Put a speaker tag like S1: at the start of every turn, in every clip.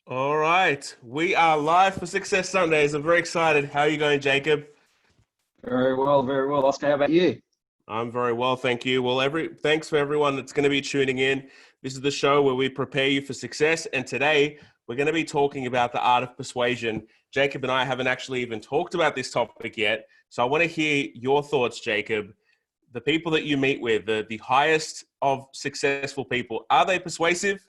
S1: All right, we are live for Success Sundays. I'm very excited. How are you going, Jacob?
S2: Very well, very well. Oscar, how about you?
S1: I'm very well, thank you. Well, thanks for everyone that's going to be tuning in. This is the show where we prepare you for success, and today we're going to be talking about the art of persuasion. Jacob and I haven't actually even talked about this topic yet, so I want to hear your thoughts, Jacob. The people that you meet with, the highest of successful people, are they persuasive?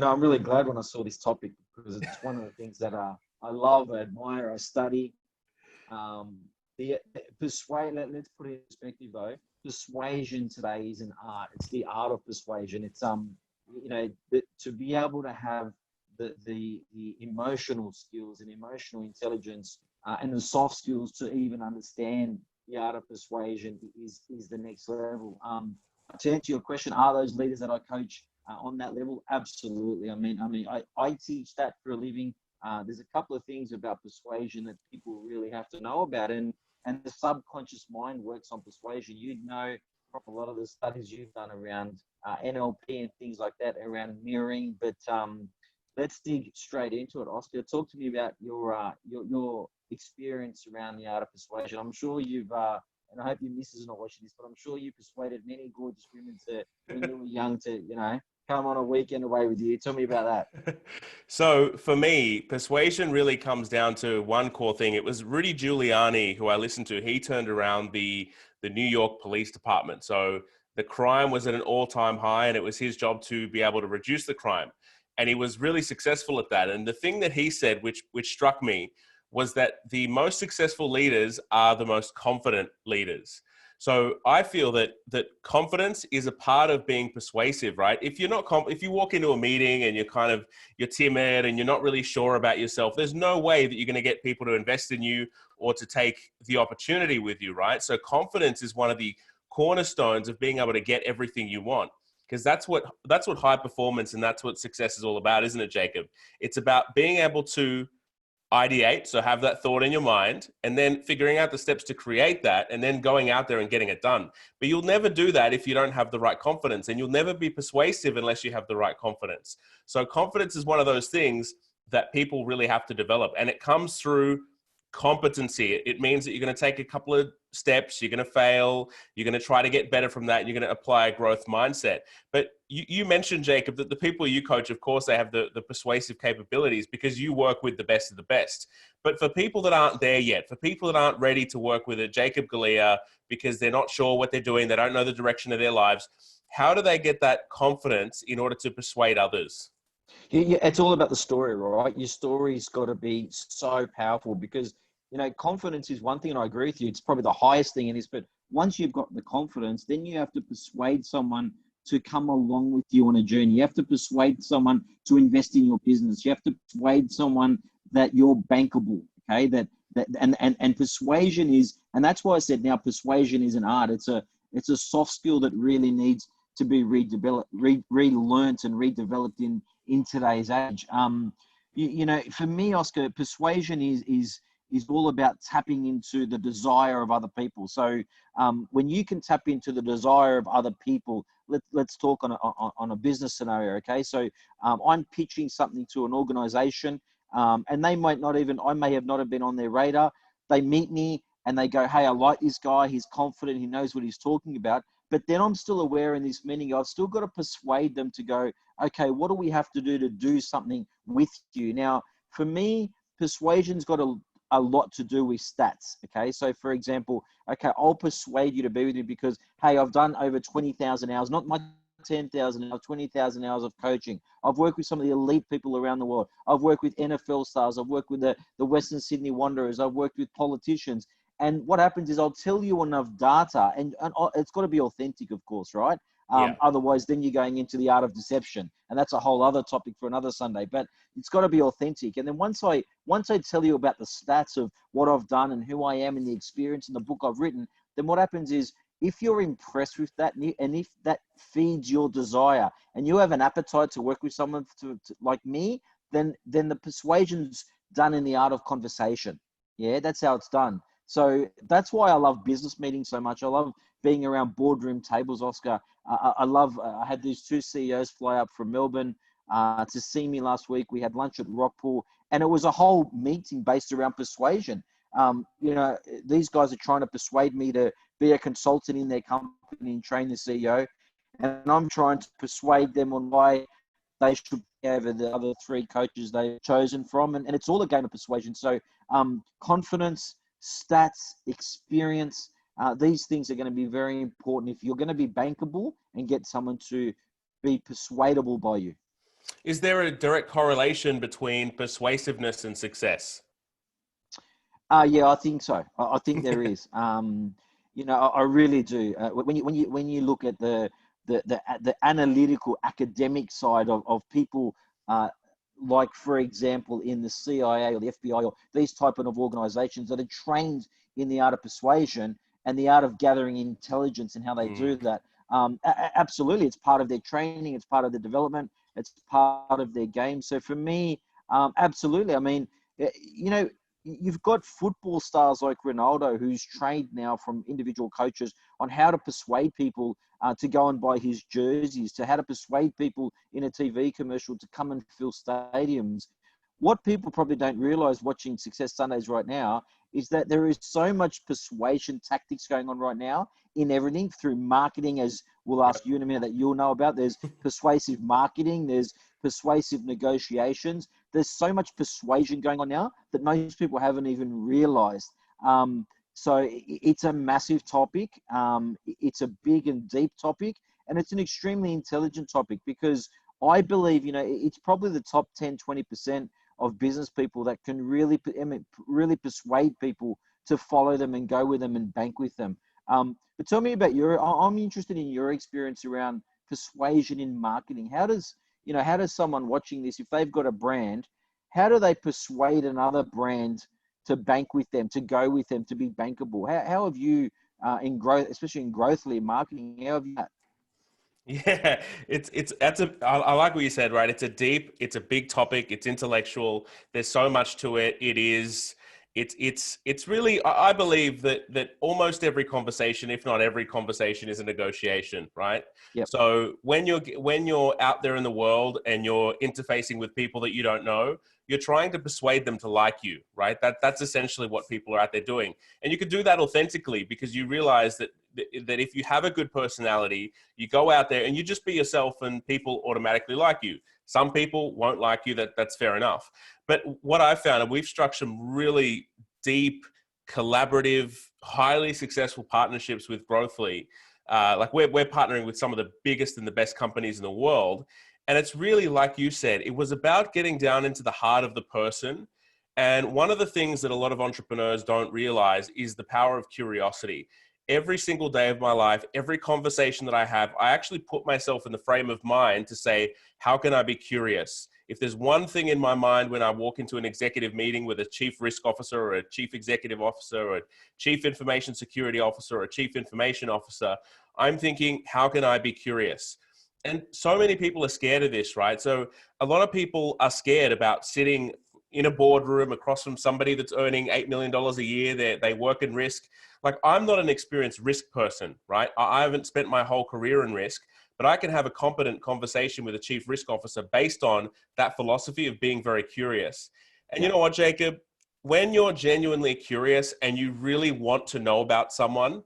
S2: I'm really glad when I saw this topic because it's one of the things that I love, I admire, I study. Um, let's put it in perspective though. Persuasion today is an art. It's the art of persuasion. To be able to have the emotional skills and emotional intelligence and the soft skills to even understand the art of persuasion is the next level. To answer your question, are those leaders that I coach on that level? Absolutely. I teach that for a living. There's a couple of things about persuasion that people really have to know about, and the subconscious mind works on persuasion. You'd know from a lot of the studies you've done around NLP and things like that, around mirroring. But let's dig straight into it, Oscar. Talk to me about your experience around the art of persuasion. I'm sure you've and I hope your missus is not watching this, but I'm sure you persuaded many gorgeous women to when you were young to come on a weekend away with you. Tell me about that.
S1: So for me, persuasion really comes down to one core thing. It was Rudy Giuliani who I listened to. He turned around the New York Police Department. So the crime was at an all-time high, and it was his job to be able to reduce the crime. And he was really successful at that. And the thing that he said, which struck me, was that the most successful leaders are the most confident leaders. So I feel that confidence is a part of being persuasive, right? If you're not if you walk into a meeting and you're timid and you're not really sure about yourself, there's no way that you're going to get people to invest in you or to take the opportunity with you, right? So confidence is one of the cornerstones of being able to get everything you want, because that's what high performance and that's what success is all about, isn't it, Jacob? It's about being able to ideate, so have that thought in your mind, and then figuring out the steps to create that, and then going out there and getting it done. But you'll never do that if you don't have the right confidence, and you'll never be persuasive unless you have the right confidence. So confidence is one of those things that people really have to develop, and it comes through competency. It means that you're going to take a couple of steps, you're going to fail, you're going to try to get better from that, and you're going to apply a growth mindset. But you mentioned, Jacob, that the people you coach, of course, they have the persuasive capabilities because you work with the best of the best. But for people that aren't there yet, for people that aren't ready to work with a Jacob Galea because they're not sure what they're doing, they don't know the direction of their lives, how do they get that confidence in order to persuade others?
S2: Yeah, it's all about the story, right? Your story's got to be so powerful because, confidence is one thing, and I agree with you. It's probably the highest thing in this, but once you've got the confidence, then you have to persuade someone to come along with you on a journey. You have to persuade someone to invest in your business. You have to persuade someone that you're bankable, okay? And persuasion is, and that's why I said now persuasion is an art. It's a soft skill that really needs to be relearned and redeveloped in today's age. For me, Oscar, persuasion is all about tapping into the desire of other people. So when you can tap into the desire of other people, let's talk on a business scenario. Okay, so I'm pitching something to an organization, and I may have not have been on their radar. They meet me and they go, "Hey, I like this guy. He's confident. He knows what he's talking about." But then I'm still aware in this meeting, I've still got to persuade them to go, okay, what do we have to do something with you? Now, for me, persuasion's got a lot to do with stats. Okay. So for example, okay, I'll persuade you to be with me because, hey, I've done over 20,000 hours, not my 10,000 hours, 20,000 hours of coaching. I've worked with some of the elite people around the world. I've worked with NFL stars. I've worked with the Western Sydney Wanderers. I've worked with politicians. And what happens is I'll tell you enough data, and it's got to be authentic, of course, right?
S1: Yeah.
S2: Otherwise, then you're going into the art of deception, and that's a whole other topic for another Sunday. But it's got to be authentic. And then once I tell you about the stats of what I've done and who I am and the experience and the book I've written, then what happens is if you're impressed with that, and if that feeds your desire, and you have an appetite to work with someone like me, then the persuasion's done in the art of conversation. Yeah, that's how it's done. So that's why I love business meetings so much. I love being around boardroom tables, Oscar. I love, I had these two CEOs fly up from Melbourne to see me last week. We had lunch at Rockpool, and it was a whole meeting based around persuasion. You know, these guys are trying to persuade me to be a consultant in their company and train the CEO, and I'm trying to persuade them on why they should be over the other three coaches they've chosen from. And it's all a game of persuasion. So confidence, stats, experience, these things are going to be very important if you're going to be bankable and get someone to be persuadable by you.
S1: Is there a direct correlation between persuasiveness and success?
S2: Yeah, I think so. I think there is. You know, I really do. When you look at the analytical academic side of people, like for example in the CIA or the FBI or these type of organizations that are trained in the art of persuasion and the art of gathering intelligence and how they do that. Absolutely, it's part of their training, it's part of the development, it's part of their game. So for me, absolutely. I mean, you know, you've got football stars like Ronaldo, who's trained now from individual coaches on how to persuade people to go and buy his jerseys, to how to persuade people in a TV commercial to come and fill stadiums. What people probably don't realize watching Success Sundays right now is that there is so much persuasion tactics going on right now in everything through marketing, as we'll ask you in a minute that you'll know about. There's persuasive marketing, there's persuasive negotiations. There's so much persuasion going on now that most people haven't even realized. So it's a massive topic. It's a big and deep topic, and it's an extremely intelligent topic because I believe, you know, it's probably the top 10, 20% of business people that can really persuade people to follow them and go with them and bank with them. But tell me about I'm interested in your experience around persuasion in marketing. How does someone watching this, if they've got a brand, how do they persuade another brand to bank with them, to go with them, to be bankable? How have you, in growth, especially in growth lead marketing, how have you that?
S1: Yeah, I like what you said, right? It's a big topic. It's intellectual. There's so much to it. It's really, I believe that almost every conversation, if not every conversation, is a negotiation, right?
S2: Yep.
S1: So when you're out there in the world and you're interfacing with people that you don't know, you're trying to persuade them to like you, right? That's essentially what people are out there doing. And you can do that authentically because you realize that if you have a good personality, you go out there and you just be yourself and people automatically like you. Some people won't like you, that's fair enough. But what I've found, and we've struck some really deep, collaborative, highly successful partnerships with Growthly. Like we're partnering with some of the biggest and the best companies in the world. And it's really, like you said, it was about getting down into the heart of the person. And one of the things that a lot of entrepreneurs don't realize is the power of curiosity. Every single day of my life, every conversation that I have, I actually put myself in the frame of mind to say, how can I be curious? If there's one thing in my mind when I walk into an executive meeting with a chief risk officer or a chief executive officer or a chief information security officer or a chief information officer, I'm thinking, how can I be curious? And so many people are scared of this, right? So a lot of people are scared about sitting in a boardroom across from somebody that's earning $8 million a year. They work in risk. Like, I'm not an experienced risk person, right? I haven't spent my whole career in risk, but I can have a competent conversation with a chief risk officer based on that philosophy of being very curious. And you know what, Jacob? When you're genuinely curious and you really want to know about someone,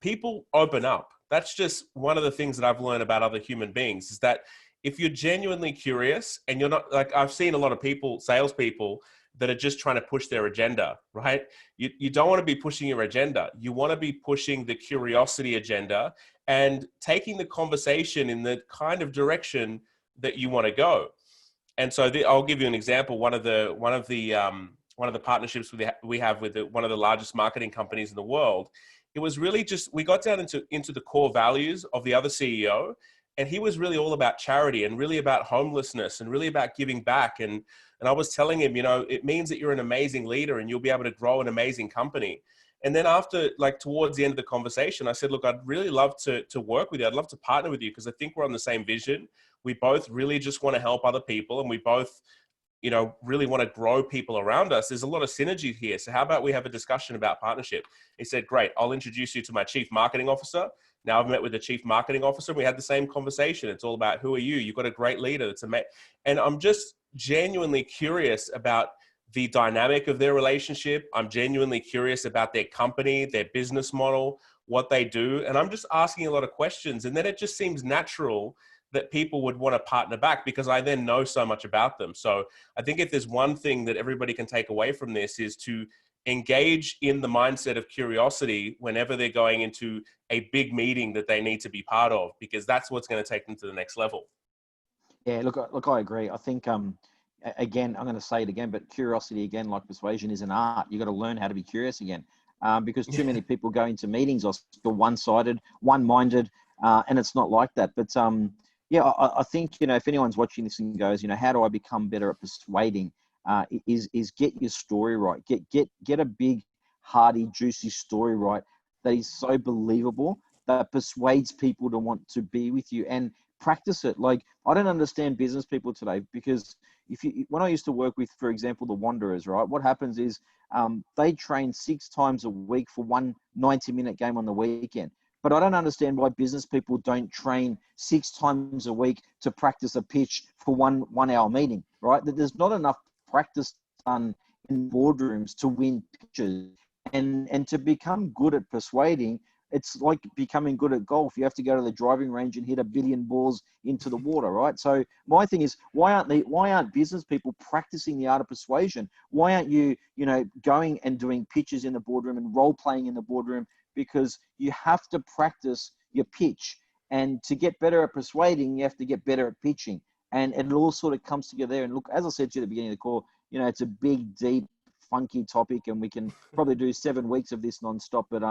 S1: people open up. That's just one of the things that I've learned about other human beings is that if you're genuinely curious and you're not, like, I've seen a lot of people, salespeople that are just trying to push their agenda, right? You don't want to be pushing your agenda. You want to be pushing the curiosity agenda and taking the conversation in the kind of direction that you want to go. And so I'll give you an example. One of the partnerships we have with one of the largest marketing companies in the world, it was really just, we got down into the core values of the other CEO, and he was really all about charity and really about homelessness and really about giving back. And I was telling him, you know, it means that you're an amazing leader and you'll be able to grow an amazing company. And then after, like, towards the end of the conversation, I said, look, I'd really love to work with you. I'd love to partner with you because I think we're on the same vision. We both really just want to help other people, and we both, you know, really want to grow people around us. There's a lot of synergy here. So how about we have a discussion about partnership? He said, great, I'll introduce you to my chief marketing officer. Now I've met with the chief marketing officer and we had the same conversation. It's all about who are you? You've got a great leader. And I'm just genuinely curious about the dynamic of their relationship. I'm genuinely curious about their company, their business model, what they do. And I'm just asking a lot of questions. And then it just seems natural that people would want to partner back because I then know so much about them. So I think if there's one thing that everybody can take away from this is to engage in the mindset of curiosity whenever they're going into a big meeting that they need to be part of, because that's what's going to take them to the next level.
S2: Yeah, look, I agree. I think, again, I'm going to say it again, but curiosity, again, like persuasion, is an art. You got to learn how to be curious again, because too many people go into meetings are one-sided, one-minded, and it's not like that. But yeah, I think, if anyone's watching this and goes, how do I become better at persuading? Is get your story right. Get a big, hearty, juicy story right that is so believable that persuades people to want to be with you, and practice it. Like, I don't understand business people today, because when I used to work with, for example, the Wanderers, right? What happens is they train 6 times a week for one 90-minute game on the weekend. But I don't understand why business people don't train 6 times a week to practice a pitch for one hour meeting, right? That there's not enough practice done in boardrooms to win pitches, and to become good at persuading. It's like becoming good at golf. You have to go to the driving range and hit 1 billion balls into the water, right? So my thing is, why aren't business people practicing the art of persuasion? Why aren't you, going and doing pitches in the boardroom and role playing in the boardroom? Because you have to practice your pitch, and to get better at persuading, you have to get better at pitching, and it all sort of comes together there. And look, as I said to you at the beginning of the call, it's a big, deep, funky topic, and we can probably do 7 weeks of this nonstop. But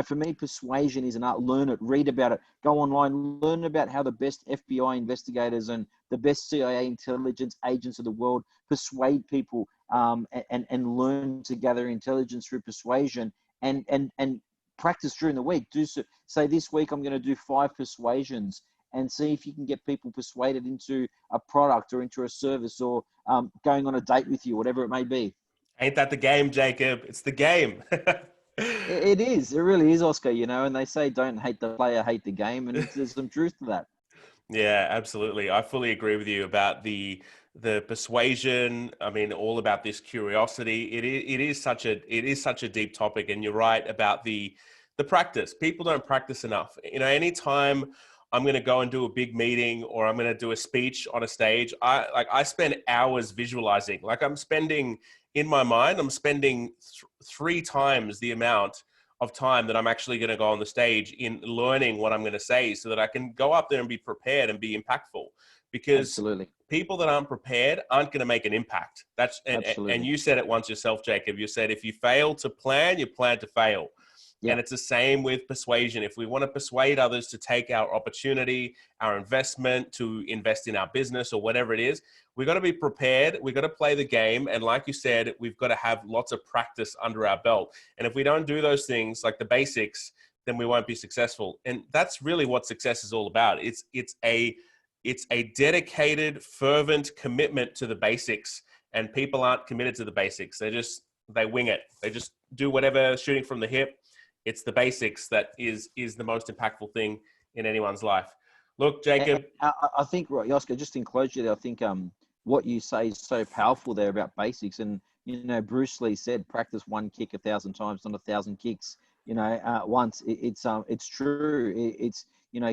S2: for me, persuasion is an art. Learn it, read about it, go online, learn about how the best FBI investigators and the best CIA intelligence agents of the world persuade people, and learn to gather intelligence through persuasion, and practice during the week. Say this week I'm going to do 5 persuasions, and see if you can get people persuaded into a product or into a service, or going on a date with you, whatever it may be.
S1: Ain't that the game, Jacob? It's the game.
S2: It is. It really is, Oscar, and they say don't hate the player, hate the game. And there's some truth to that.
S1: Yeah, absolutely. I fully agree with you about the persuasion. I mean, all about this curiosity. It is such a deep topic, and you're right about the practice. People don't practice enough. Anytime I'm going to go and do a big meeting, or I'm going to do a speech on a stage, I spend hours visualizing. Like, in my mind, I'm spending 3 times the amount of time that I'm actually going to go on the stage in learning what I'm going to say, so that I can go up there and be prepared and be impactful. Because
S2: Absolutely.
S1: people that aren't prepared aren't going to make an impact. And you said it once yourself, Jacob. You said, if you fail to plan, you plan to fail. Yep. And it's the same with persuasion. If we want to persuade others to take our opportunity, our investment, to invest in our business or whatever it is, we've got to be prepared. We've got to play the game. And like you said, we've got to have lots of practice under our belt. And if we don't do those things, like the basics, then we won't be successful. And that's really what success is all about. It's a dedicated, fervent commitment to the basics. And people aren't committed to the basics. They wing it. They just do whatever, shooting from the hip. It's the basics that is the most impactful thing in anyone's life. Look, Jacob.
S2: I think, right, Oscar, just in closure there, I think what you say is so powerful there about basics. And, Bruce Lee said, practice 1 kick 1,000 times, not 1,000 kicks, once. It's true. It's,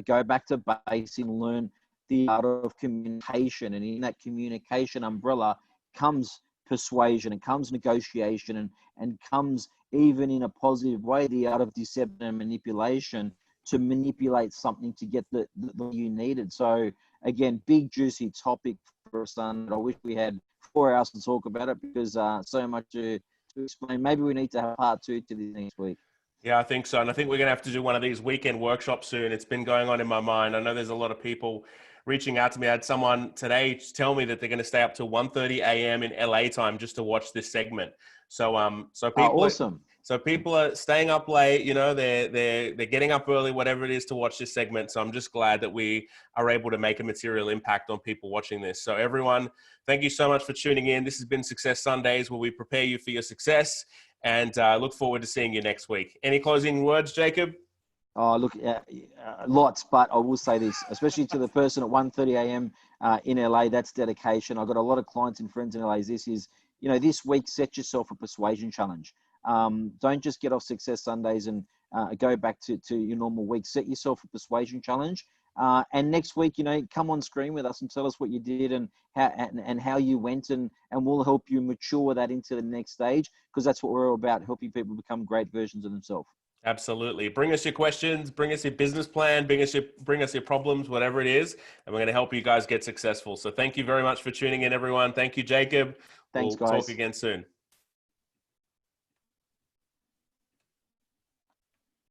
S2: go back to basics and learn the art of communication. And in that communication umbrella comes persuasion, and comes negotiation, and comes, even in a positive way, the art of deception and manipulation, to manipulate something to get the you needed. So again, big juicy topic for us. And I wish we had 4 hours to talk about it, because so much to explain. Maybe we need to have part 2 to this next week.
S1: Yeah, I think so. And I think we're going to have to do one of these weekend workshops soon. It's been going on in my mind. I know there's a lot of people reaching out to me. I had someone today tell me that they're going to stay up till 1:30 a.m. in LA time just to watch this segment. So people,
S2: awesome.
S1: So people are staying up late, they're getting up early, whatever it is, to watch this segment. So I'm just glad that we are able to make a material impact on people watching this. So everyone, thank you so much for tuning in. This has been Success Sundays, where we prepare you for your success, and look forward to seeing you next week. Any closing words, Jacob?
S2: Oh, look, lots, but I will say this, especially to the person at 1:30 a.m. In LA, that's dedication. I've got a lot of clients and friends in LA. This is, this week, set yourself a persuasion challenge. Don't just get off Success Sundays and go back to your normal week. Set yourself a persuasion challenge. And next week, come on screen with us and tell us what you did and how you went, and we'll help you mature that into the next stage, because that's what we're all about, helping people become great versions of themselves.
S1: Absolutely. Bring us your questions, bring us your business plan, bring us your problems, whatever it is, and we're going to help you guys get successful. So thank you very much for tuning in, everyone. Thank you, Jacob.
S2: Thanks,
S1: We'll talk
S2: guys.
S1: again soon.